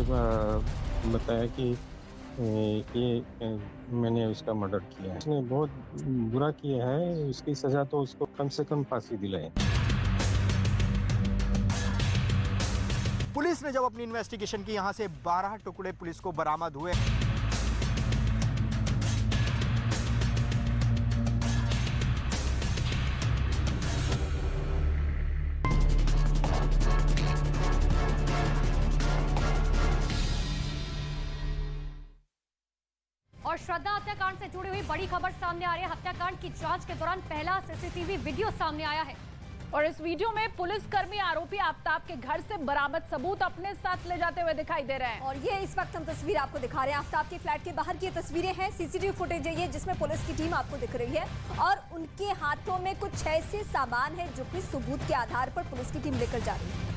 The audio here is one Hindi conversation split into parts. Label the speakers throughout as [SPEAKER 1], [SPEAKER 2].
[SPEAKER 1] मुझे बताया कि मैंने उसका मर्डर किया है। उसने बहुत बुरा किया है, उसकी सज़ा तो उसको कम से कम फांसी दिलाए।
[SPEAKER 2] पुलिस ने जब अपनी इन्वेस्टिगेशन की, यहां से 12 टुकड़े पुलिस को बरामद हुए।
[SPEAKER 3] और श्रद्धा हत्याकांड से जुड़ी हुई बड़ी खबर सामने आ रही है। हत्याकांड की जांच के दौरान पहला सीसीटीवी वीडियो सामने आया है
[SPEAKER 4] और इस वीडियो में पुलिसकर्मी आरोपी आफ्ताब के घर से बरामद सबूत अपने साथ ले जाते हुए दिखाई दे रहे हैं।
[SPEAKER 5] और ये इस वक्त हम तस्वीर आपको दिखा रहे हैं, आफ्ताब के फ्लैट के बाहर की ये तस्वीरें हैं। सीसीटीवी फुटेज है ये, जिसमें पुलिस की टीम आपको दिख रही है और उनके हाथों में कुछ ऐसे सामान है जो कि सबूत के आधार पर पुलिस की टीम लेकर जा रही है।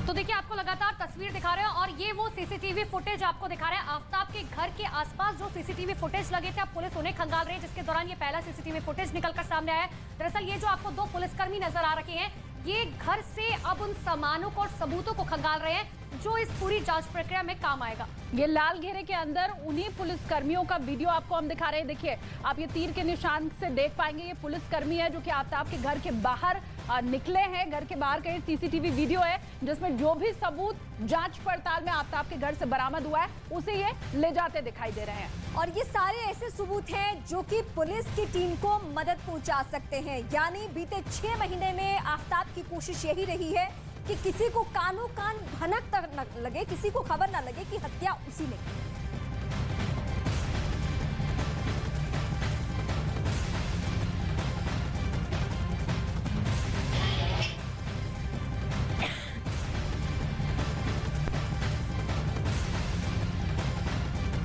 [SPEAKER 3] तो देखिए, आपको लगातार तस्वीर दिखा रहे हैं और ये वो सीसीटीवी फुटेज आपको दिखा रहे हैं। आफ्ताब के घर के आसपास जो सीसीटीवी फुटेज लगे थे, अब पुलिस उन्हें खंगाल रही है, जिसके दौरान ये पहला सीसीटीवी फुटेज निकलकर सामने आया है। दरअसल ये जो आपको दो पुलिसकर्मी नजर आ रखे हैं, ये घर से अब उन सामानों को और सबूतों को खंगाल रहे हैं जो इस पूरी जांच प्रक्रिया में काम आएगा।
[SPEAKER 4] ये लाल घेरे के अंदर उन्हीं पुलिसकर्मियों का वीडियो आपको हम दिखा रहे हैं। देखिए, आप ये तीर के निशान से देख पाएंगे, ये पुलिसकर्मी है जो कि आफ्ताब के घर के बाहर निकले हैं। घर के बाहर का ये सीसीटीवी वीडियो है जिसमें जो भी सबूत जांच पड़ताल में आफ्ताब के घर से बरामद हुआ है उसे ये ले जाते दिखाई दे रहे हैं।
[SPEAKER 5] और ये सारे ऐसे सबूत हैं जो कि पुलिस की टीम को मदद पहुंचा सकते हैं। यानी बीते 6 महीने में आफ्ताब की कोशिश यही रही है कि किसी को कानो कान भनक तक न लगे, किसी को खबर न लगे कि हत्या उसी ने की।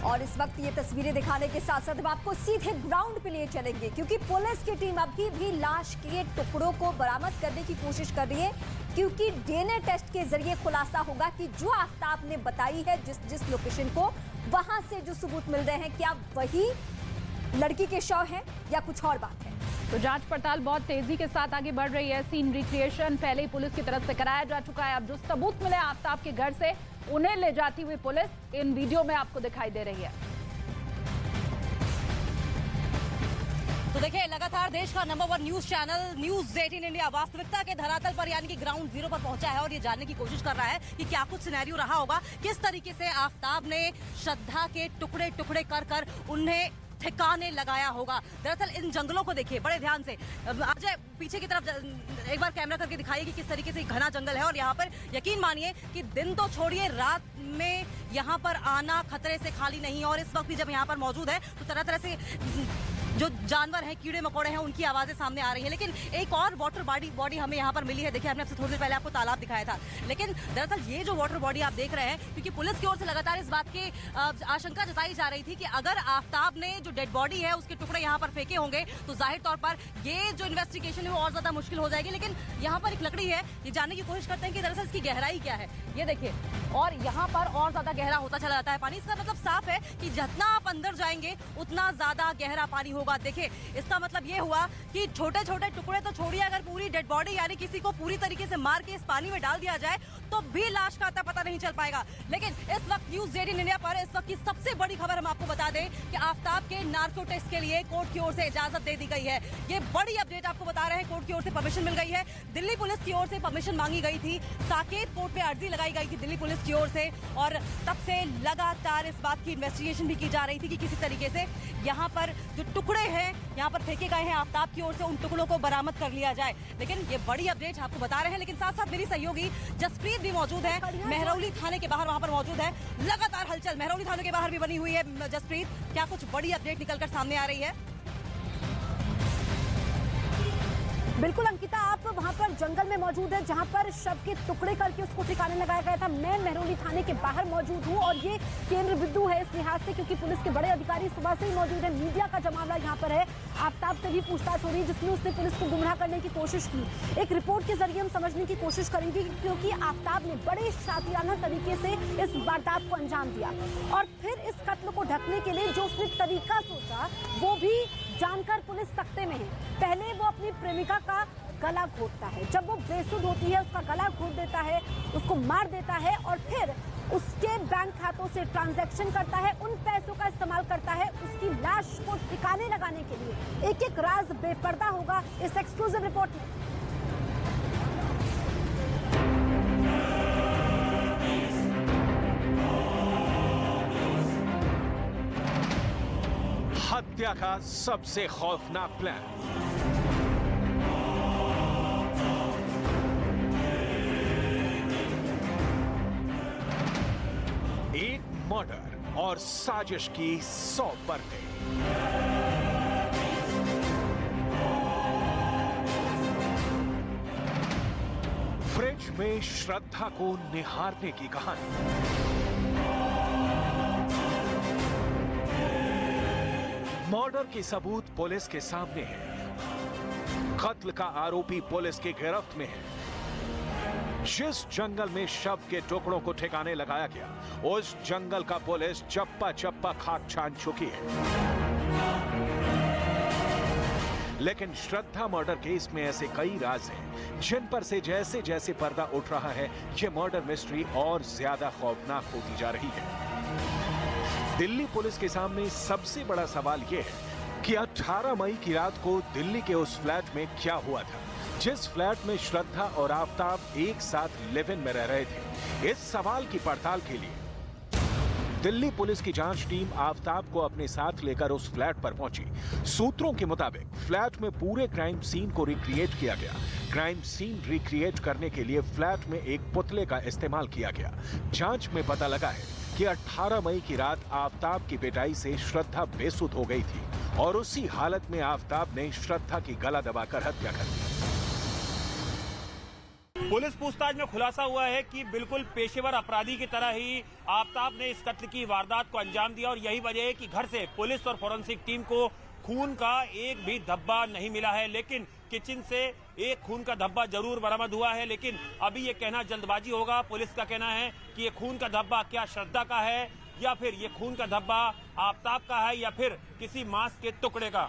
[SPEAKER 5] और इस वक्त ये तस्वीरें दिखाने के साथ साथ हम आपको सीधे ग्राउंड पे ले चलेंगे, क्योंकि पुलिस की टीम अभी भी लाश के टुकड़ों को बरामद करने की कोशिश कर रही है, क्योंकि डीएनए टेस्ट के जरिए खुलासा होगा कि जो आफ्ताब ने बताई है जिस लोकेशन को, वहां से जो सबूत मिल रहे हैं, क्या वही लड़की के शव है या कुछ और बात है।
[SPEAKER 4] तो जांच पड़ताल बहुत तेजी के साथ आगे बढ़ रही है। सीन रिक्रिएशन पहले ही पुलिस की तरफ से कराया जा चुका है। अब जो सबूत मिले आफ्ताब के घर से, उन्हें ले जाती हुई पुलिस इन वीडियो में आपको दिखाई दे रही है।
[SPEAKER 6] तो देखिए, लगातार देश का number 1 news channel news 18 India वास्तविकता के धरातल पर यानी कि ग्राउंड जीरो पर पहुंचा है और ये जानने की कोशिश कर रहा है कि क्या कुछ सिनेरियो रहा होगा, किस तरीके से आफ्ताब ने श्रद्धा के टुकड़े टुकड़े कर कर उन्हें ठिकाने लगाया होगा। दरअसल इन जंगलों को देखिए बड़े ध्यान से, आज पीछे की तरफ एक बार कैमरा करके दिखाइए कि किस तरीके से घना जंगल है। और यहाँ पर यकीन मानिए कि दिन तो छोड़िए, रात में यहाँ पर आना खतरे से खाली नहीं। और इस वक्त भी जब यहाँ पर मौजूद है तो तरह तरह से जो जानवर हैं, कीड़े मकोड़े हैं, उनकी आवाजें सामने आ रही है। लेकिन एक और वाटर बॉडी हमें यहाँ पर मिली है। देखिए, हमने आपसे थोड़ी देर पहले आपको तालाब दिखाया था, लेकिन दरअसल ये जो वाटर बॉडी आप देख रहे हैं, क्योंकि पुलिस की ओर से लगातार इस बात की आशंका जताई जा रही थी कि अगर आफ्ताब ने जो डेड बॉडी है उसके टुकड़े यहाँ पर फेंके होंगे तो जाहिर तौर पर ये जो इन्वेस्टिगेशन है वो और ज्यादा मुश्किल हो जाएगी। लेकिन यहाँ पर एक लकड़ी है, ये जानने की कोशिश करते हैं कि दरअसल इसकी गहराई क्या है। ये देखिए, और यहाँ पर और ज्यादा गहरा होता चला जाता है पानी। इसका मतलब साफ है कि जितना आप अंदर जाएंगे उतना ज्यादा गहरा पानी होगा। देखिए, इसका मतलब ये हुआ कि छोटे छोटे टुकड़े तो छोड़िए, अगर पूरी डेड बॉडी यानी किसी को पूरी तरीके से मार के इस पानी में डाल दिया जाए तो भी लाश का आता पता नहीं चल पाएगा। लेकिन इस वक्त न्यूज 18 इंडिया पर इस वक्त की सबसे बड़ी खबर हम आपको बता दें कि आफ्ताब के नार्को टेस्ट के लिए कोर्ट की ओर से इजाजत दे दी गई है। ये बड़ी अपडेट आपको बता रहे हैं, कोर्ट की ओर से परमिशन मिल गई है। दिल्ली पुलिस की ओर से परमिशन मांगी गई थी, साकेत कोर्ट में अर्जी लगाई गई थी दिल्ली पुलिस की ओर से, और तब से लगातार इस बात की इन्वेस्टिगेशन भी की जा रही थी कि किसी तरीके से यहाँ पर जो टुकड़े हैं यहाँ पर फेंके गए हैं आफ्ताब की ओर से, उन टुकड़ों को बरामद कर लिया जाए। लेकिन ये बड़ी अपडेट आपको बता रहे हैं। लेकिन साथ साथ मेरी सहयोगी जसप्रीत भी मौजूद है, मेहरौली थाने के बाहर वहां पर मौजूद है। लगातार हलचल मेहरौली थाने के बाहर भी बनी हुई है। जसप्रीत, क्या कुछ बड़ी अपडेट निकलकर सामने आ रही है?
[SPEAKER 5] बिल्कुल अंकिता, आप वहां पर जंगल में मौजूद है जहां पर शव के टुकड़े करके उसको ठिकाने लगाया गया था। मैं मेहरौली थाने के बाहर मौजूद हूं और ये केंद्र बिंदु है इस लिहाज से क्योंकि पुलिस के बड़े अधिकारी सुबह से ही मौजूद है। मीडिया का जमावड़ा यहाँ पर है। आफ्ताब से भी पूछताछ हो रही है जिसमें उसने पुलिस को गुमराह करने की कोशिश की। एक रिपोर्ट के जरिए हम समझने की कोशिश करेंगे क्योंकि आफ्ताब ने बड़े शातिराना तरीके से इस वारदात को अंजाम दिया और फिर इस कत्ल को ढकने के लिए जो उसने तरीका सोचा वो भी जानकर पुलिस सख्ते में है। पहले वो अपनी प्रेमिका का गला घोटता है, जब वो बेसुध होती है उसका गला घोट देता है, उसको मार देता है और फिर उसके बैंक खातों से ट्रांजैक्शन करता है, उन पैसों का इस्तेमाल करता है उसकी लाश को ठिकाने लगाने के लिए। एक एक राज बेपर्दा होगा इस एक्सक्लूसिव रिपोर्ट में।
[SPEAKER 7] हत्या का सबसे खौफनाक प्लान। एक मर्डर और साजिश की 100 परतें। फ्रिज में श्रद्धा को निहारने की कहानी। मर्डर के सबूत पुलिस के सामने है। कत्ल का आरोपी पुलिस की गिरफ्त में है। जिस जंगल में शव के टुकड़ों को ठिकाने लगाया गया, उस जंगल का पुलिस चप्पा चप्पा खाक छान चुकी है। लेकिन श्रद्धा मर्डर केस में ऐसे कई राज हैं जिन पर से जैसे जैसे पर्दा उठ रहा है, ये मर्डर मिस्ट्री और ज्यादा खौफनाक होती जा रही है। दिल्ली पुलिस के सामने सबसे बड़ा सवाल यह है कि 18 मई की रात को दिल्ली के उस फ्लैट में क्या हुआ था, जिस फ्लैट में श्रद्धा और आफताब एक साथ लिव इन में रह रहे थे। इस सवाल की पड़ताल के लिए दिल्ली पुलिस की जांच टीम आफताब को अपने साथ लेकर उस फ्लैट पर पहुंची। सूत्रों के मुताबिक फ्लैट में पूरे क्राइम सीन को रिक्रिएट किया गया। क्राइम सीन रिक्रिएट करने के लिए फ्लैट में एक पुतले का इस्तेमाल किया गया। जांच में पता लगा है कि 18 मई की रात आफताब की पिटाई से श्रद्धा बेसुध हो गई थी और उसी हालत में आफताब ने श्रद्धा की गला दबाकर हत्या कर दी।
[SPEAKER 8] पुलिस पूछताछ में खुलासा हुआ है कि बिल्कुल पेशेवर अपराधी की तरह ही आफताब ने इस कत्ल की वारदात को अंजाम दिया और यही वजह है कि घर से पुलिस और फोरेंसिक टीम को खून का एक भी धब्बा नहीं मिला है। लेकिन किचन से एक खून का धब्बा जरूर बरामद हुआ है, लेकिन अभी ये कहना जल्दबाजी होगा। पुलिस का कहना है कि ये खून का धब्बा क्या श्रद्धा का है या फिर ये खून का धब्बा आफताब का है या फिर किसी मांस के टुकड़े का।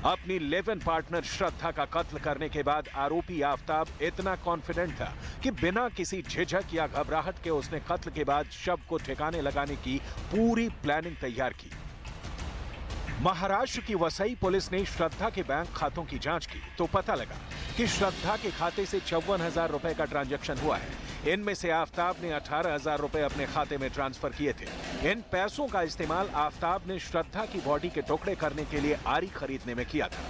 [SPEAKER 7] अपनी लिव इन पार्टनर श्रद्धा का कत्ल करने के बाद आरोपी आफताब इतना कॉन्फिडेंट था कि बिना किसी झिझक या घबराहट के उसने कत्ल के बाद शव को ठिकाने लगाने की पूरी प्लानिंग तैयार की। महाराष्ट्र की वसई पुलिस ने श्रद्धा के बैंक खातों की जांच की तो पता लगा कि श्रद्धा के खाते से 54,000 रुपए का ट्रांजैक्शन हुआ है। इनमें से आफताब ने 18,000 रुपए अपने खाते में ट्रांसफर किए थे। इन पैसों का इस्तेमाल आफताब ने श्रद्धा की बॉडी के टुकड़े करने के लिए आरी खरीदने में किया था।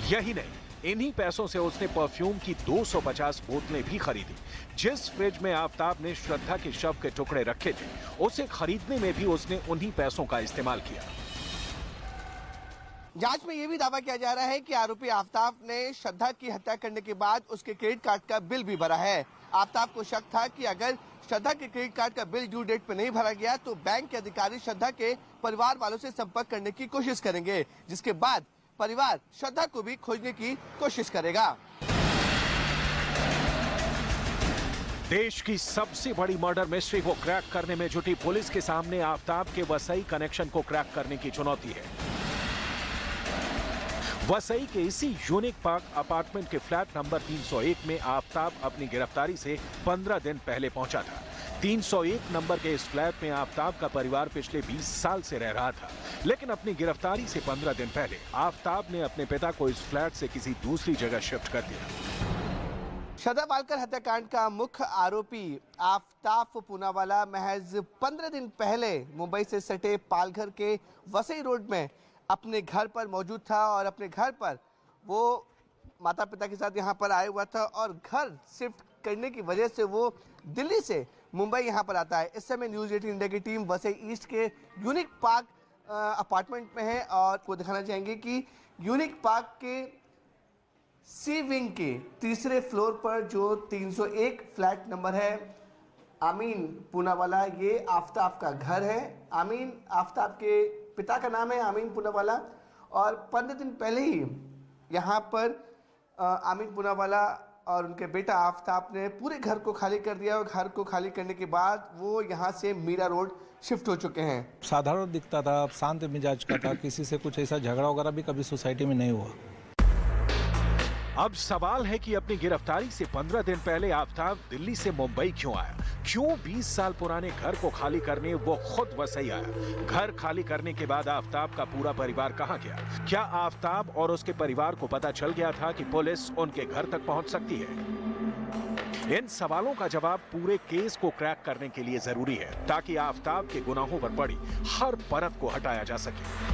[SPEAKER 7] यही नहीं, इन्हीं पैसों से उसने परफ्यूम की 250 बोतलें भी खरीदी। जिस फ्रिज में आफताब ने श्रद्धा के शव के टुकड़े रखे थे, उसे खरीदने में भी उसने उन्हीं पैसों का इस्तेमाल किया।
[SPEAKER 9] जांच में यह भी दावा किया जा रहा है कि आरोपी आफताब ने श्रद्धा की हत्या करने के बाद उसके क्रेडिट कार्ड का बिल भी भरा है। आफताब को शक था कि अगर श्रद्धा के क्रेडिट कार्ड का बिल ड्यू डेट पर नहीं भरा गया तो बैंक के अधिकारी श्रद्धा के परिवार वालों से संपर्क करने की कोशिश करेंगे, जिसके बाद परिवार श्रद्धा को भी खोजने की कोशिश करेगा।
[SPEAKER 7] देश की सबसे बड़ी मर्डर मिस्ट्री को क्रैक करने में जुटी पुलिस के सामने आफताब के वसई कनेक्शन को क्रैक करने की चुनौती है। वसई के इसी यूनिक पार्क अपार्टमेंट के फ्लैट नंबर 301 में आफताब अपनी गिरफ्तारी से 15 दिन पहले पहुंचा था। 301 नंबर के इस फ्लैट में आफताब का परिवार पिछले 20 साल से रह रहा था, लेकिन अपनी गिरफ्तारी से 15 दिन पहले आफताब ने अपने पिता को इस फ्लैट से किसी दूसरी जगह शिफ्ट कर दिया।
[SPEAKER 9] श्रद्धा वालकर हत्याकांड का मुख्य आरोपी आफताब पूनावाला महज 15 दिन पहले मुंबई से सटे पालघर के वसई रोड में अपने घर पर मौजूद था और अपने घर पर वो माता पिता के साथ यहाँ पर आया हुआ था और घर शिफ्ट करने की वजह से वो दिल्ली से मुंबई यहाँ पर आता है। इस समय न्यूज़ 18 इंडिया की टीम वसई ईस्ट के यूनिक पार्क अपार्टमेंट में है और आपको दिखाना चाहेंगे कि यूनिक पार्क के सी विंग के तीसरे फ्लोर पर जो 301 फ्लैट नंबर है, आमीन पूनावाला, ये आफताब का घर है। आमीन आफताब के पिता का नाम है आमीन पूनावाला और 15 दिन पहले ही यहाँ पर आमीन पूनावाला और उनके बेटा आफताब ने पूरे घर को खाली कर दिया और घर को खाली करने के बाद वो यहाँ से मीरा रोड शिफ्ट हो चुके हैं।
[SPEAKER 10] साधारण दिखता था, शांत मिजाज का था, किसी से कुछ ऐसा झगड़ा वगैरह भी कभी सोसाइटी में नहीं हुआ।
[SPEAKER 7] अब सवाल है कि अपनी गिरफ्तारी से 15 दिन पहले आफताब दिल्ली से मुंबई क्यों आया? क्यों 20 साल पुराने घर को खाली करने वो खुद वसई आया? घर खाली करने के बाद आफताब का पूरा परिवार कहां गया? क्या आफताब और उसके परिवार को पता चल गया था कि पुलिस उनके घर तक पहुंच सकती है? इन सवालों का जवाब पूरे केस को क्रैक करने के लिए जरूरी है, ताकि आफताब के गुनाहों पर पड़ी हर परत को हटाया जा सके।